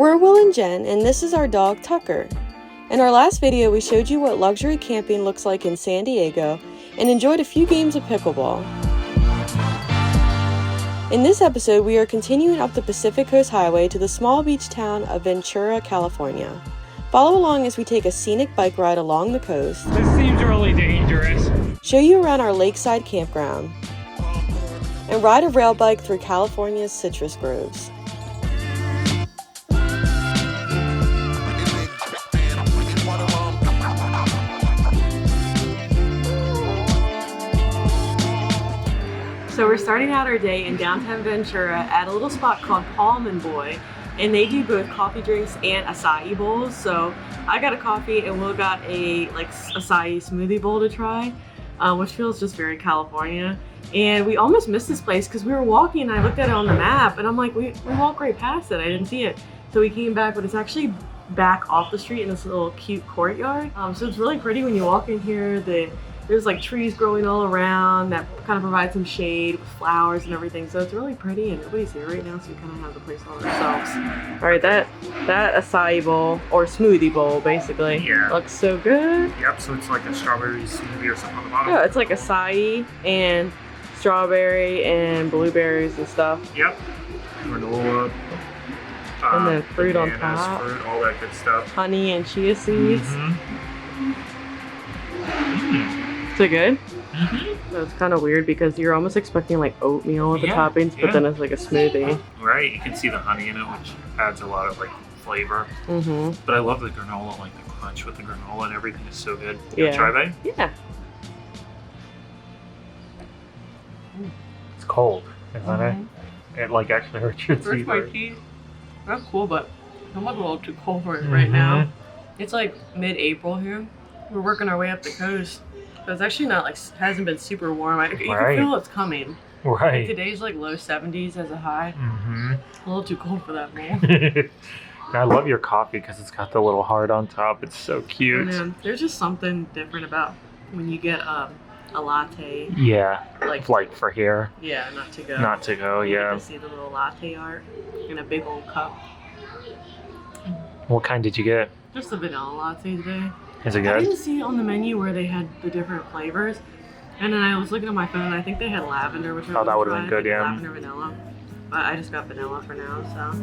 We're Will and Jen, and this is our dog Tucker. In our last video, we showed you what luxury camping looks like in San Diego and enjoyed a few games of pickleball. In this episode, we are continuing up the Pacific Coast Highway to the small beach town of Ventura, California. Follow along as we take a scenic bike ride along the coast. This seems really dangerous. Show you around our lakeside campground. And ride a rail bike through California's citrus groves. So we're starting out our day in downtown Ventura at a little spot called Palm and Boy, and they do both coffee drinks and acai bowls. So I got a coffee and Will got a acai smoothie bowl to try, which feels just very California. And we almost missed this place because we were walking and I looked at it on the map and I'm like, we walked right past it. I didn't see it. So we came back, but it's actually back off the street in this little cute courtyard. So it's really pretty when you walk in here. There's like trees growing all around that kind of provide some shade with flowers and everything. So it's really pretty and nobody's here right now, so we kind of have the place all ourselves. All right, that acai bowl or smoothie bowl basically. Yeah. Looks so good. Yep, so it's like a strawberry smoothie or something on the bottom. Yeah, it's like acai and strawberry and blueberries and stuff. Yep. Granola. And then fruit on bananas, top. Fruit, all that good stuff. Honey and chia seeds. Is it good? So it's kind of weird because you're almost expecting like oatmeal with the toppings, but then it's like a smoothie. Right, you can see the honey in it, which adds a lot of like flavor. But I love the granola, like the crunch with the granola and everything is so good. You wanna try that? Yeah. It's cold, isn't it? It like actually hurts your teeth. My teeth. That's cool, but I'm a little too cold for it right now. It's like mid-April here. We're working our way up the coast. So it's actually not like, hasn't been super warm. You can feel it's coming. Right. Like today's like low 70s as a high. A little too cold for that, man. I love your coffee because it's got the little heart on top. It's so cute. There's just something different about when you get a latte. Yeah. Like for here. Yeah, not to go. Not to go, you yeah. get to see the little latte art in a big old cup. What kind did you get? Just a vanilla latte today. Is it good? I didn't see on the menu where they had the different flavors. And then I was looking at my phone, I think they had lavender, which that would have been good, yeah. Lavender vanilla. But I just got vanilla for now, so.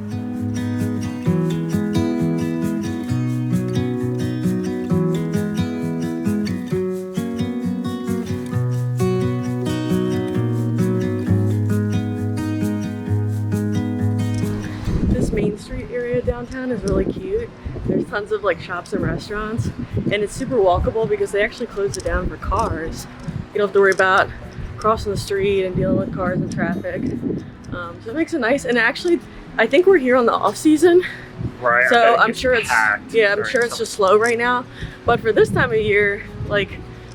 This Main Street area downtown is really cute. There's tons of like shops and restaurants, and it's super walkable because they actually closed it down for cars. You don't have to worry about crossing the street and dealing with cars and traffic. So it makes it nice. And actually, I think we're here on the off season. Right. So I'm sure it's it's just slow right now. But for this time of year, like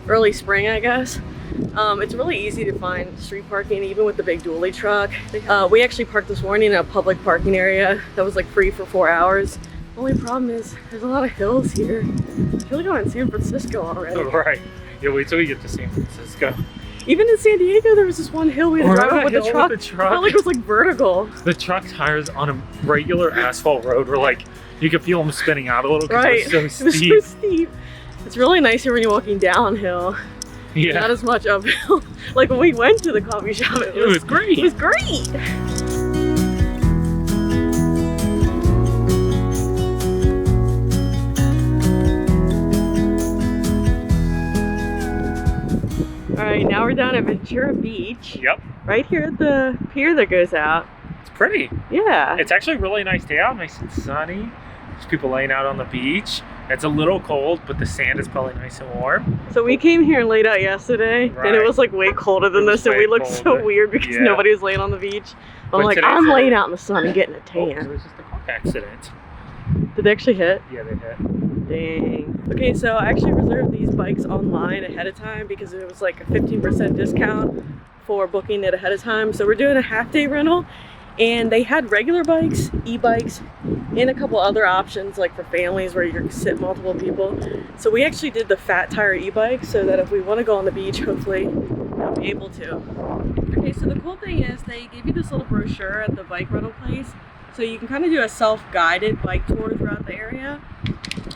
early spring, I guess, it's really easy to find street parking, even with the big dually truck. We actually parked this morning in a public parking area that was like free for 4 hours. Only problem is there's a lot of hills here. I feel like I'm in San Francisco already. Right. Yeah, wait till we get to San Francisco. Even in San Diego, there was this one hill we had to drive up with the truck. It felt like it was like vertical. The truck tires on a regular asphalt road were like, you could feel them spinning out a little because they're so steep. They're so steep. It's really nice here when you're walking downhill. Yeah. Not as much uphill. Like when we went to the coffee shop, it was great. It was great. All right, now we're down at Ventura Beach. Yep. Right here at the pier that goes out. It's pretty. Yeah. It's actually a really nice day out, nice and sunny. There's people laying out on the beach. It's a little cold, but the sand is probably nice and warm. So we came here and laid out yesterday, and it was like way colder than this, and we looked so weird because nobody was laying on the beach. I'm like, I'm laying out in the sun and getting a tan. It was just a car accident. Did they actually hit? Yeah, they hit. Dang. Okay, so I actually reserved these bikes online ahead of time because it was like a 15% discount for booking it ahead of time. So we're doing a half-day rental, and they had regular bikes, e-bikes, and a couple other options like for families where you can sit multiple people. So we actually did the fat tire e-bike so that if we want to go on the beach, hopefully we'll be able to. Okay, so the cool thing is they give you this little brochure at the bike rental place So you can kind of do a self-guided bike tour throughout the area.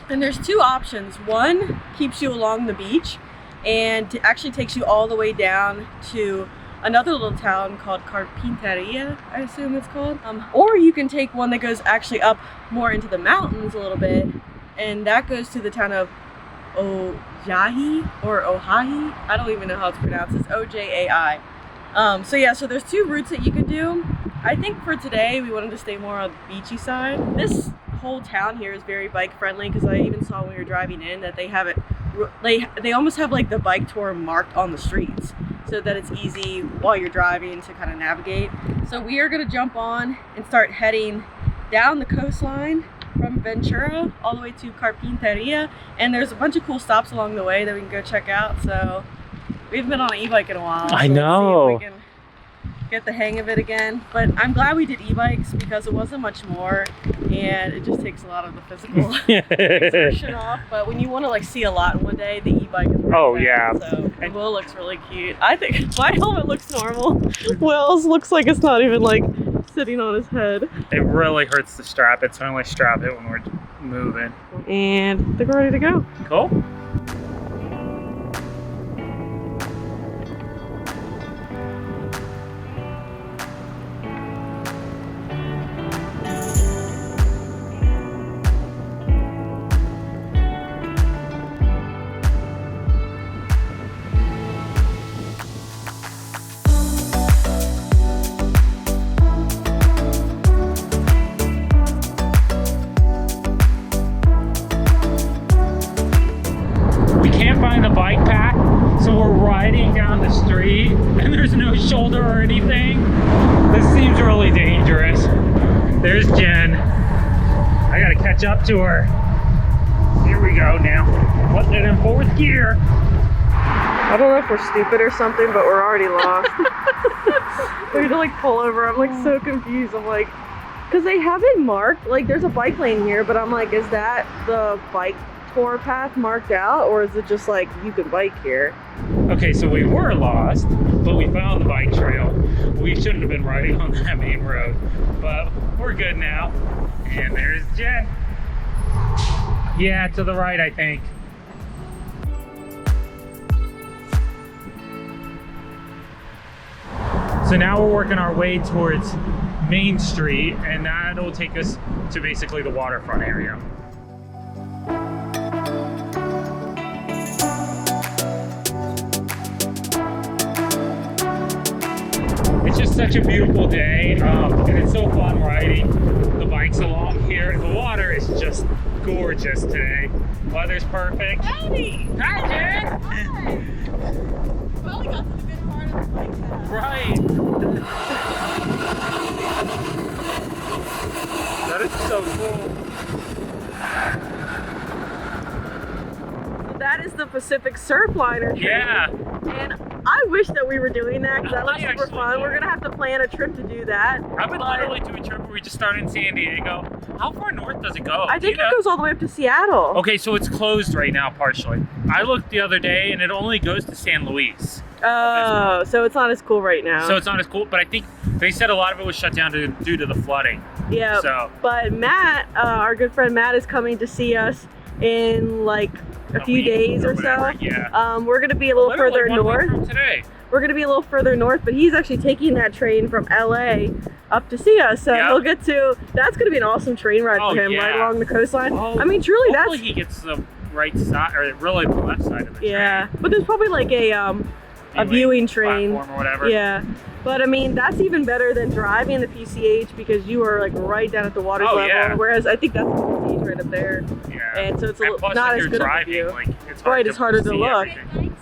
And there's two options. One keeps you along the beach and actually takes you all the way down to another little town called Carpinteria, I assume it's called. Or you can take one that goes actually up more into the mountains a little bit, and that goes to the town of Ojahi or Ohahi. I don't even know how it's pronounced. It's Ojai. So yeah, so there's two routes that you can do. I think for today we wanted to stay more on the beachy side. This whole town here is very bike friendly, because I even saw when we were driving in that they have it, they almost have like the bike tour marked on the streets so that it's easy while you're driving to kind of navigate. So we are going to jump on and start heading down the coastline from Ventura all the way to Carpinteria, and there's a bunch of cool stops along the way that we can go check out. So we haven't been on an e-bike in a while. I so know. Let's see if we can get the hang of it again. But I'm glad we did e-bikes because it wasn't much more, and it just takes a lot of the physical exertion off. But when you want to like see a lot in one day, the e-bike is really fast. Yeah. So Will looks really cute. I think my helmet looks normal. Will's looks like it's not even like sitting on his head. It really hurts to strap it, so I only strap it when we're moving. And I think we're ready to go. Cool. Find the bike path, so we're riding down the street and there's no shoulder or anything. This seems really dangerous. There's Jen. I gotta catch up to her. Here we go now. Putting it in fourth gear. I don't know if we're stupid or something, but we're already lost. We need to like pull over. I'm like so confused. I'm like, because they have it marked, like there's a bike lane here, but I'm like, is that the bike tour path marked out, or is it just like you can bike here? Okay, so we were lost, but we found the bike trail. We shouldn't have been riding on that main road, but we're good now. And there's Jen. Yeah, to the right, I think. So now we're working our way towards Main Street, and that'll take us to basically the waterfront area. It's just such a beautiful day, and it's so fun riding the bikes along here. The water is just gorgeous today. Weather's perfect. Howdy! Hi, Jen! Hi! Finally got to the good part of the bike path. Right. That is so cool. That is the Pacific Surfliner train. Yeah. And I wish that we were doing that, because that looks I super actually fun. do. We're gonna have to plan a trip to do that. I would literally do a trip where we just started in San Diego. How far north does it go? I think it goes all the way up to Seattle. Okay, so it's closed right now partially. I looked the other day and it only goes to San Luis. Oh, so it's not as cool right now. So it's not as cool, but I think they said a lot of it was shut down due to the flooding. Yeah, So but Matt, our good friend Matt, is coming to see us in like a few days or so. Yeah. We're gonna be a little further one week north. from today. We're gonna be a little further north, but he's actually taking that train from LA up to see us. So Yep. he'll get to. That's gonna be an awesome train ride for him, yeah. right along the coastline. Oh, I mean, truly, hopefully that's he gets the right side, or really the left side of the yeah. But there's probably like a viewing train platform or whatever. Yeah. But I mean, that's even better than driving the PCH, because you are like right down at the water's level. Yeah. Whereas I think that's the PCH right up there. Yeah. And so it's a And little plus, not if as you're good driving, of a view. like, it's hard Right, it's harder to see look. everything.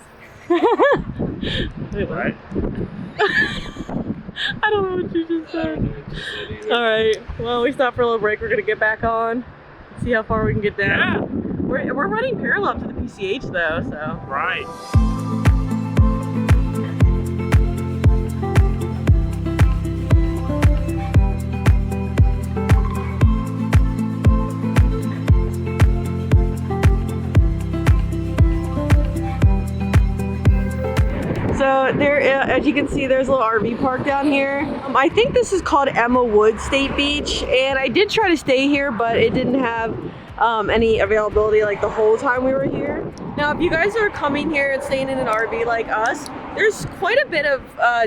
Wait, What? I don't know what you just said. All right. Well, we stopped for a little break. We're gonna get back on, see how far we can get down. Yeah. We're running parallel to the PCH though, so. Right. So there as you can see, there's a little RV park down here. I think this is called Emma Wood State Beach, and I did try to stay here, but it didn't have any availability like the whole time we were here. Now, if you guys are coming here and staying in an RV like us, there's quite a bit of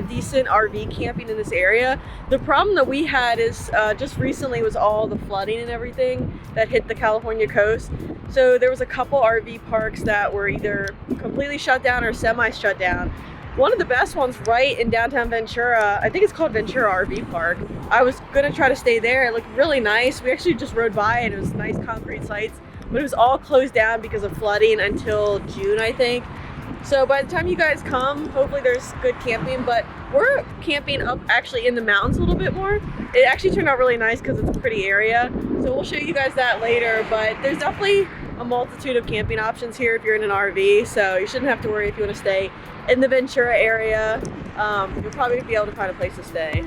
decent RV camping in this area. The problem that we had is just recently was all the flooding and everything that hit the California coast. So there was a couple RV parks that were either completely shut down or semi-shut down. One of the best ones right in downtown Ventura, I think it's called Ventura RV Park. I was gonna try to stay there. It looked really nice. We actually just rode by and it was nice concrete sites, but it was all closed down because of flooding until June, I think. So by the time you guys come, hopefully there's good camping, but we're camping up actually in the mountains a little bit more. It actually turned out really nice because it's a pretty area. So we'll show you guys that later, but there's definitely a multitude of camping options here if you're in an RV. So you shouldn't have to worry if you want to stay in the Ventura area. You'll probably be able to find a place to stay.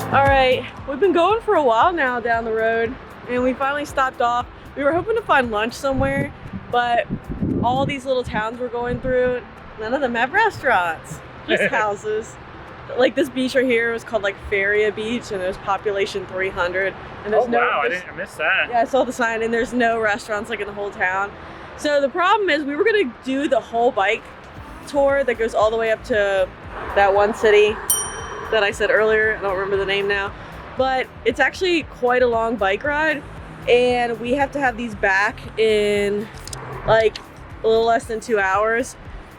All right, we've been going for a while now down the road, and we finally stopped off. We were hoping to find lunch somewhere, but all these little towns we're going through, none of them have restaurants, just houses. Like this beach right here was called like Feria Beach, and there's population 300. And there's I missed that. Yeah, I saw the sign, and there's no restaurants like in the whole town. So the problem is we were gonna do the whole bike tour that goes all the way up to that one city that I said earlier. I don't remember the name now, but it's actually quite a long bike ride, and we have to have these back in like a little less than 2 hours.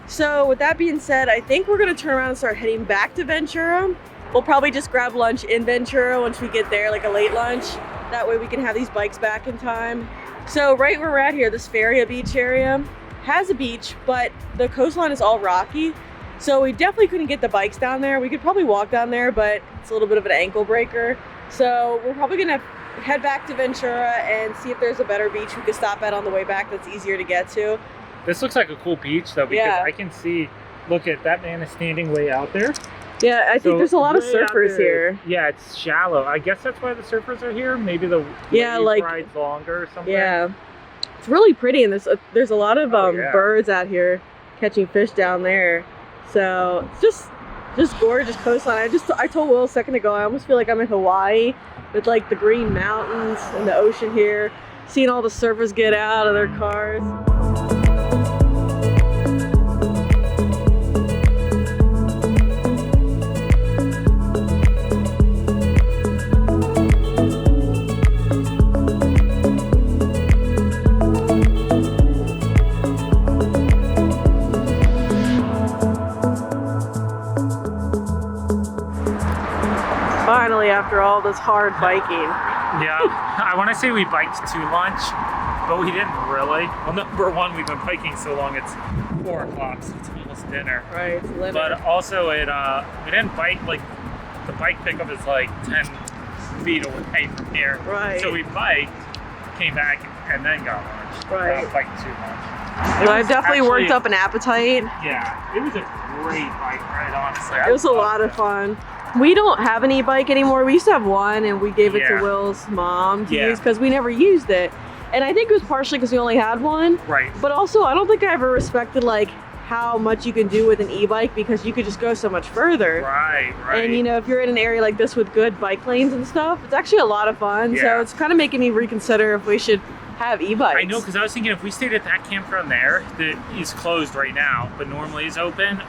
So with that being said, I think we're gonna turn around and start heading back to Ventura. We'll probably just grab lunch in Ventura once we get there, like a late lunch. That way we can have these bikes back in time. So right where we're at here, this Feria Beach area has a beach, but the coastline is all rocky. So we definitely couldn't get the bikes down there. We could probably walk down there, but it's a little bit of an ankle breaker. So we're probably gonna head back to Ventura and see if there's a better beach we could stop at on the way back that's easier to get to. This looks like a cool beach though, because I can see, look at that man is standing way out there. Yeah, I think there's a lot of surfers here. Yeah, it's shallow. I guess that's why the surfers are here. Maybe the ride's longer or something. Yeah, it's really pretty, and there's a lot of birds out here catching fish down there. So it's just gorgeous coastline. I told Will a second ago, I almost feel like I'm in Hawaii with like the green mountains and the ocean here, seeing all the surfers get out of their cars. Finally, after all this hard biking. Yeah, I want to say we biked to lunch, but we didn't really. Well, number one, we've been biking so long, it's 4 o'clock, so it's almost dinner. Right, it's limited. But also, we didn't bike, like, the bike pickup is like 10 feet away from here. Right. So we biked, came back, and then got lunch. Right. Not biked too much. Well, I've definitely worked up an appetite. Yeah, it was a great bike ride, honestly. It was a lot of fun. We don't have an e-bike anymore. We used to have one, and we gave it to Will's mom to use because we never used it. And I think it was partially because we only had one. Right. But also, I don't think I ever respected like how much you can do with an e-bike, because you could just go so much further. Right. And you know, if you're in an area like this with good bike lanes and stuff, it's actually a lot of fun. Yeah. So it's kind of making me reconsider if we should have e-bikes. I know, because I was thinking if we stayed at that campground there that is closed right now, but normally is open,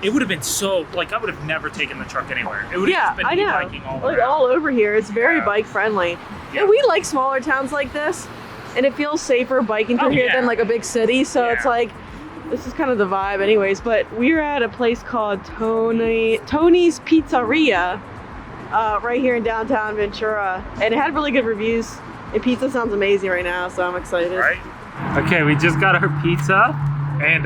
it would have been so, like, I would have never taken the truck anywhere. It would have just been e-biking all around. Like all over here. It's very bike friendly. Yeah. And we like smaller towns like this, and it feels safer biking through here than like a big city. So it's like, this is kind of the vibe anyways. But we're at a place called Tony's Pizzeria right here in downtown Ventura, and it had really good reviews. And pizza sounds amazing right now, so I'm excited. Right. Okay, we just got our pizza, and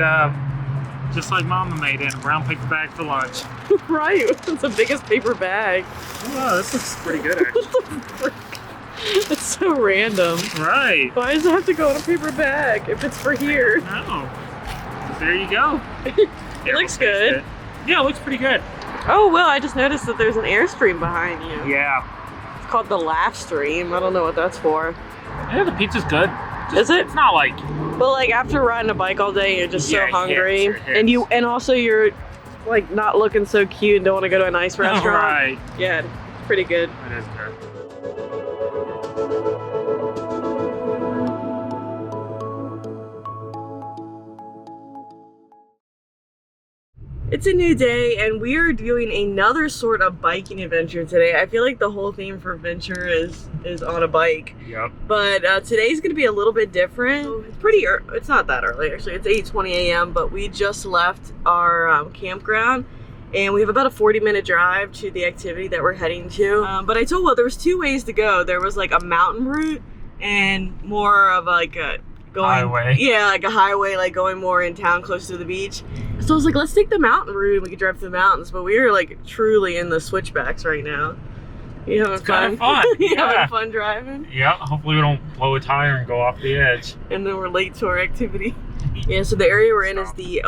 just like Mama made it, a brown paper bag for lunch. Right, it's the biggest paper bag. Wow, this looks pretty good, actually. What the frick? It's so random. Right. Why does it have to go in a paper bag if it's for here? No. There you go. It looks good. Yeah, it looks pretty good. Oh, well, I just noticed that there's an Airstream behind you. Yeah. called the Laugh Stream. I don't know what that's for. Yeah, the pizza's good. Is it? It's not like... But like after riding a bike all day, you're just so Yeah, hungry. it hits. And also you're like not looking so cute and don't want to go to a nice restaurant. Right. Yeah, it's pretty good. It is good. It's a new day and we are doing another sort of biking adventure today. I feel like the whole theme for Ventura is on a bike. Yep. But today's gonna be a little bit different. It's pretty early. It's not that early actually. It's 8:20 a.m. but we just left our campground and we have about a 40-minute drive to the activity that we're heading to. But I told Will there was two ways to go. There was like a mountain route and more of like a highway. Yeah, like a highway, like going more in town close to the beach. So I was like, let's take the mountain route. We could drive through the mountains, but we are like truly in the switchbacks right now. You having fun? It's kind of fun. You Yeah. having fun driving? Yeah, hopefully we don't blow a tire and go off the edge. And then we're late to our activity. Yeah, so the area we're in is the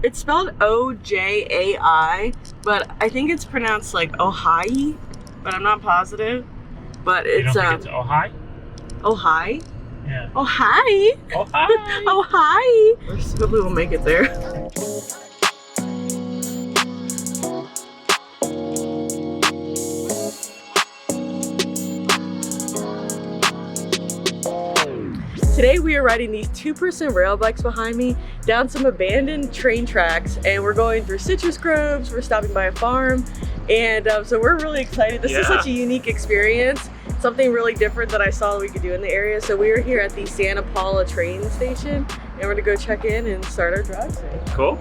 it's spelled O-J-A-I, but I think it's pronounced like Ojai, but I'm not positive. But You it's don't think it's Ojai? Ojai? Yeah. Oh hi! Ojai! Oh hi! Hopefully we'll make it there. Today we are riding these 2% rail bikes behind me down some abandoned train tracks, and we're going through citrus groves. We're stopping by a farm, and so we're really excited. This is such a unique experience. Something really different that I saw that we could do in the area. So we are here at the Santa Paula train station and we're gonna go check in and start our drive today. Cool.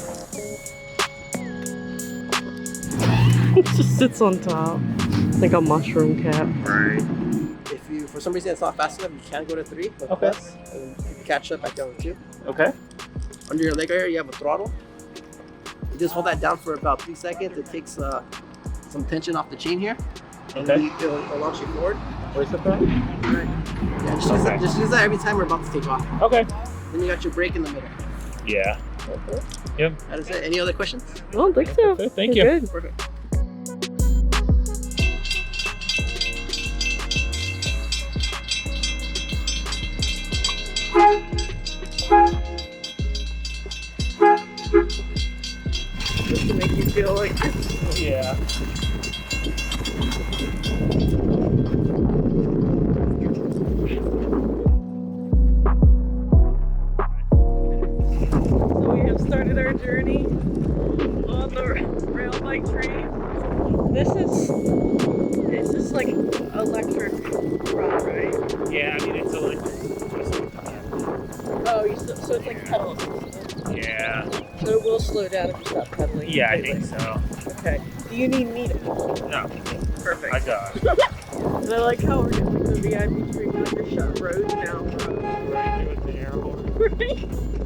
It just sits on top, like a mushroom cap. Right. If you, for some reason it's not fast enough, you can go to 3 with Okay. plus, and you can catch up back down to 2. Okay. Under your leg area, you have a throttle. You just hold that down for about 3 seconds. It takes some tension off the chain here. And Okay. it'll launch you forward. Where's the front? Right. Yeah, just use that every time we're about to take off. Okay. Then you got your brake in the middle. Yeah. Okay. Yep. That is it. Any other questions? I don't think so. Okay, thank We're you. Good. Perfect. Just to make you feel like Yeah. So we have started our journey on the rail bike train. This is like electric ride, right? Yeah, I mean, it's electric. Oh, so it's like pedals. Yeah. So it will slow down if you stop pedaling. Yeah, I think so. Okay. Do you need me to pedal? No. Perfect. I got it. And I like how we're getting the VIP treatment under shut roads now. Right with the air horn.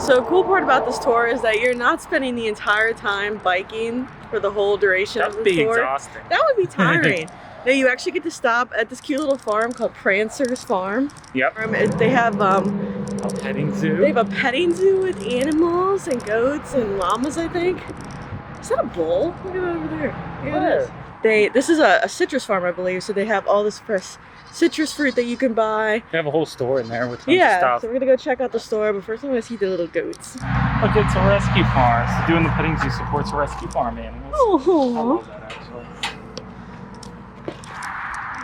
So cool part about this tour is that you're not spending the entire time biking for the whole duration That of would the be tour. exhausting. That would be tiring. No, you actually get to stop at this cute little farm called Prancer's Farm. Yep. They have A petting zoo. They have a petting zoo with animals and goats and llamas, I think. Is that a bull? Look at that over there. Yeah, it is. This is a citrus farm, I believe, so they have all this fresh citrus fruit that you can buy. They have a whole store in there with tons of Yeah, stuff. so we're gonna go check out the store, but first I'm gonna see the little goats. Look, it's a rescue farm. So doing the petting zoo supports rescue farm animals. I Oh, love that, actually.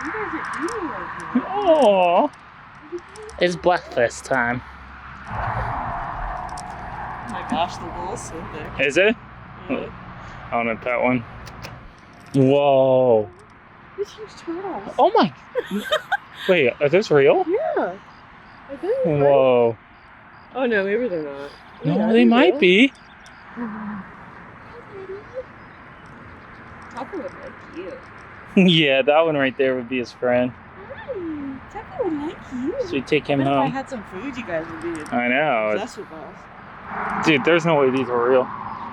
you guys are eating right now. Oh, it's breakfast time. Oh my gosh, the bull's so thick. Is it? Yeah. I want to pet one. Whoa. These huge turtles. Oh my. Wait, are those real? Yeah. I think. Whoa. Oh no, maybe they're not. No, Yeah, they they're might real. be. Tucker would like you. Yeah, that one right there would be his friend. Hi, Tucker would like you. Should we take him If I home? had some food, you guys would be I know. obsessed with us. Dude, there's no way these were real.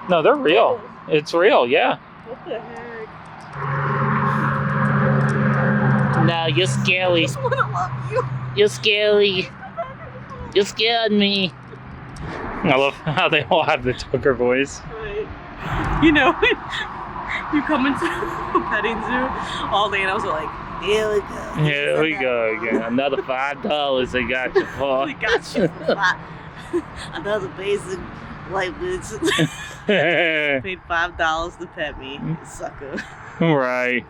No, they're real. It's real, yeah. What the heck? No, you're scary. I just want to love you. You're scary. You scared me. I love how they all have the Tucker voice. Right. You know, you come into a petting zoo, all the animals are like, here we go. Here we go again. Another $5 I got you for. We got you for $5. Another basic white bitch. Paid $5 to pet me, sucker. Right.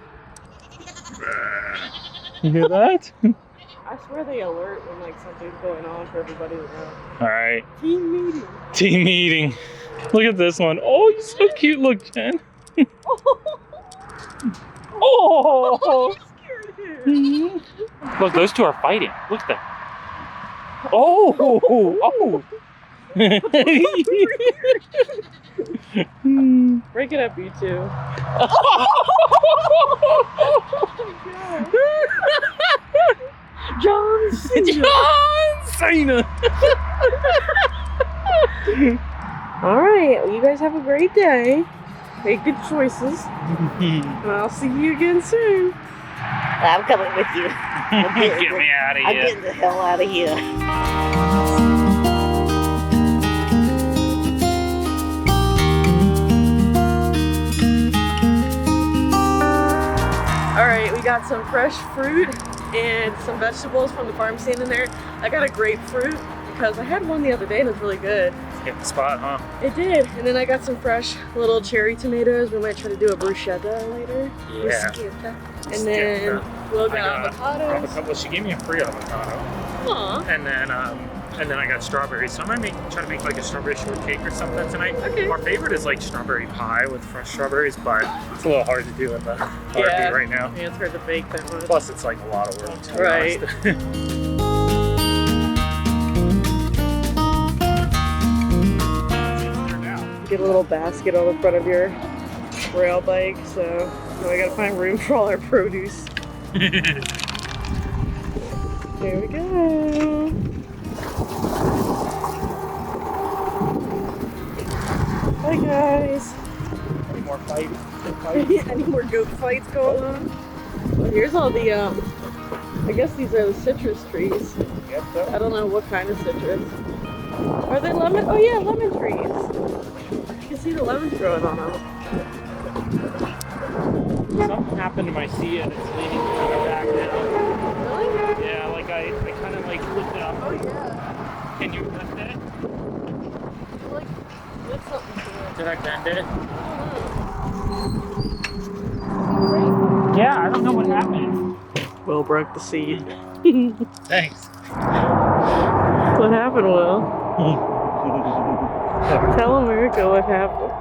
You hear that? I swear they alert when like something's going on for everybody to know. All right. Team meeting. Team meeting. Look at this one. Oh, you're so cute. Look, Jen. Oh. Look, those two are fighting. Look at them. Oh. Oh. Break it up, you two. John Cena. All right, well, you guys have a great day. Make good choices. And I'll see you again soon. I'm coming with you. Get me out of here. I'm getting the hell out of here. All right, we got some fresh fruit and some vegetables from the farm stand in there. I got a grapefruit because I had one the other day and it was really good. Hit the spot, huh? It did. And then I got some fresh little cherry tomatoes. We might try to do a bruschetta later. Yeah. Bruschetta. And then we'll get avocados. Well, she gave me a free avocado. Aw. And then I got strawberries. So I might try to make like a strawberry shortcake or something tonight. Okay. Our favorite is like strawberry pie with fresh strawberries, but it's a little hard to do in the RV right now. Yeah, it's hard to bake that much. Plus, it's like a lot of work to be Right. honest. Get a little basket on the front of your rail bike, so now I gotta find room for all our produce. Here we go. Hi guys. Any more fights? Any more goat fights going on? Well, here's all the I guess these are the citrus trees. Yep, so. I don't know what kind of citrus. Are they lemon? Oh yeah, lemon trees. You can see the lemons growing on them. Something happened to my seat and it's leaning kind of back now. Really? Yeah, like I kind of like flipped it up. Oh yeah. Can you lift it? Like, what's something to it? Did I bend it? I don't know. Yeah, I don't know what happened. Will broke the seat. Thanks. What happened, Will? Tell America what happened.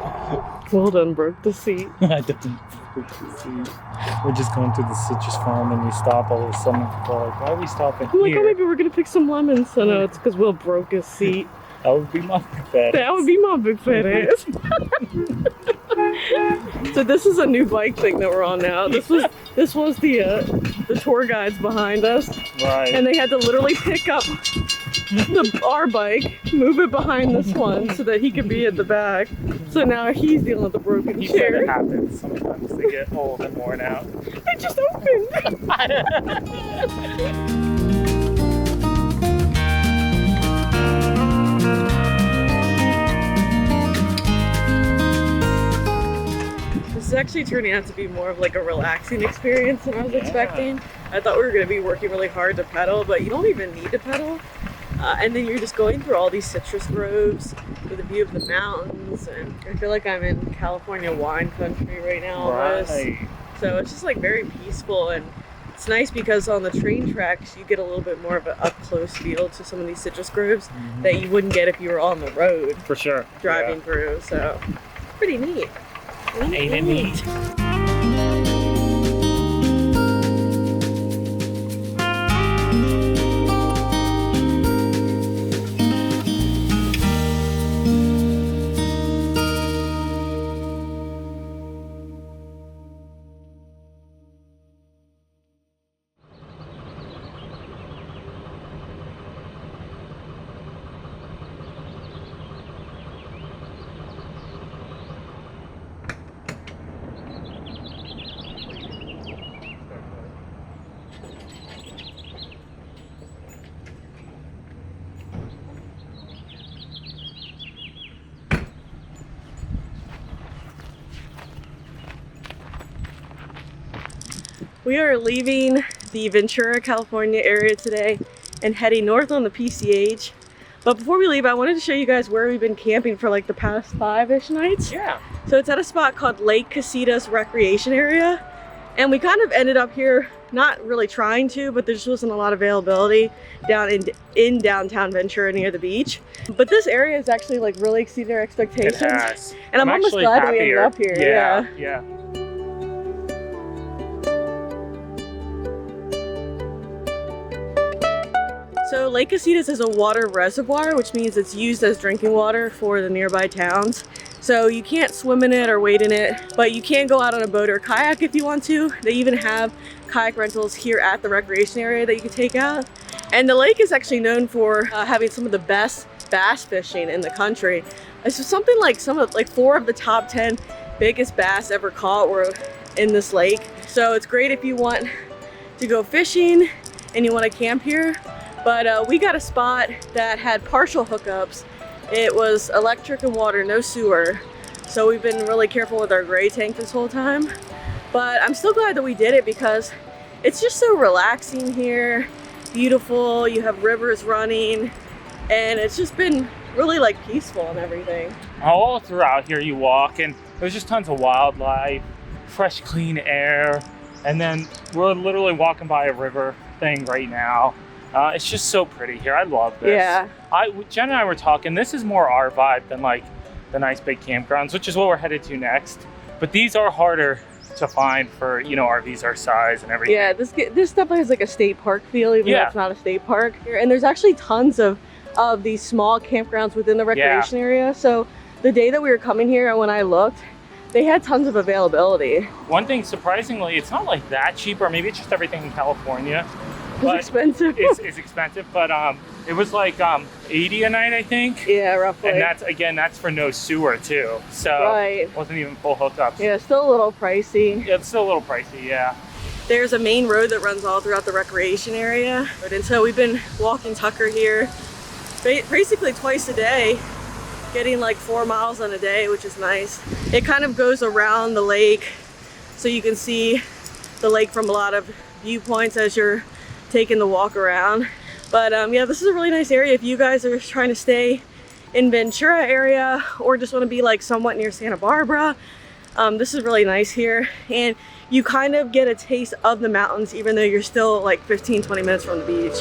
Will done broke the seat. I didn't break the seat. We're just going through the citrus farm and we stop all of a sudden. People are like, why are we stopping I'm like, here? oh, maybe we're gonna pick some lemons. So no, it's because Will broke his seat. That would be my bad. That would be my big fat ass. So this is a new bike thing that we're on now. This was the tour guides behind us, Right. and they had to literally pick up our bike, move it behind this one so that he could be at the back. So now he's dealing with the broken He said chair. it happens. Sometimes they get old and worn out. It just opened. This is actually turning out to be more of like a relaxing experience than I was expecting. I thought we were going to be working really hard to pedal, but you don't even need to pedal. And then you're just going through all these citrus groves with a view of the mountains, and I feel like I'm in California wine country right now almost. Right. So it's just like very peaceful, and it's nice because on the train tracks you get a little bit more of an up close feel to some of these citrus groves that you wouldn't get if you were on the road For sure. driving through. So pretty neat. Ain't it neat? We are leaving the Ventura, California area today and heading north on the PCH. But before we leave, I wanted to show you guys where we've been camping for like the past 5-ish nights. Yeah. So it's at a spot called Lake Casitas Recreation Area. And we kind of ended up here, not really trying to, but there just wasn't a lot of availability down in downtown Ventura near the beach. But this area has actually like really exceeded our expectations. It has. And I'm almost glad that we ended up here. Yeah. So Lake Casitas is a water reservoir, which means it's used as drinking water for the nearby towns. So you can't swim in it or wade in it, but you can go out on a boat or kayak if you want to. They even have kayak rentals here at the recreation area that you can take out. And the lake is actually known for having some of the best bass fishing in the country. It's something like 4 of the top 10 biggest bass ever caught were in this lake. So it's great if you want to go fishing and you want to camp here. But we got a spot that had partial hookups. It was electric and water, no sewer. So we've been really careful with our gray tank this whole time. But I'm still glad that we did it because it's just so relaxing here. Beautiful, you have rivers running, and it's just been really like peaceful and everything. All throughout here you walk and there's just tons of wildlife, fresh clean air, and then we're literally walking by a river thing right now. It's just so pretty here. I love this. Yeah. Jen and I were talking, this is more our vibe than like the nice big campgrounds, which is what we're headed to next. But these are harder to find for, you know, RVs our size and everything. Yeah, this definitely has like a state park feel, even though it's not a state park. And there's actually tons of these small campgrounds within the recreation area. So the day that we were coming here, when I looked, they had tons of availability. One thing, surprisingly, it's not like that cheap, or maybe it's just everything in California. It's expensive. It's expensive, but it was like $80 a night, I think. Yeah, roughly. And that's for no sewer too. So it wasn't even full hookups. Yeah, still a little pricey. Yeah, it's still a little pricey, yeah. There's a main road that runs all throughout the recreation area. And so we've been walking Tucker here basically twice a day, getting like 4 miles on a day, which is nice. It kind of goes around the lake, so you can see the lake from a lot of viewpoints as you're taking the walk around. But yeah, this is a really nice area if you guys are trying to stay in Ventura area or just want to be like somewhat near Santa Barbara. This is really nice here, and you kind of get a taste of the mountains even though you're still like 15-20 minutes from the beach.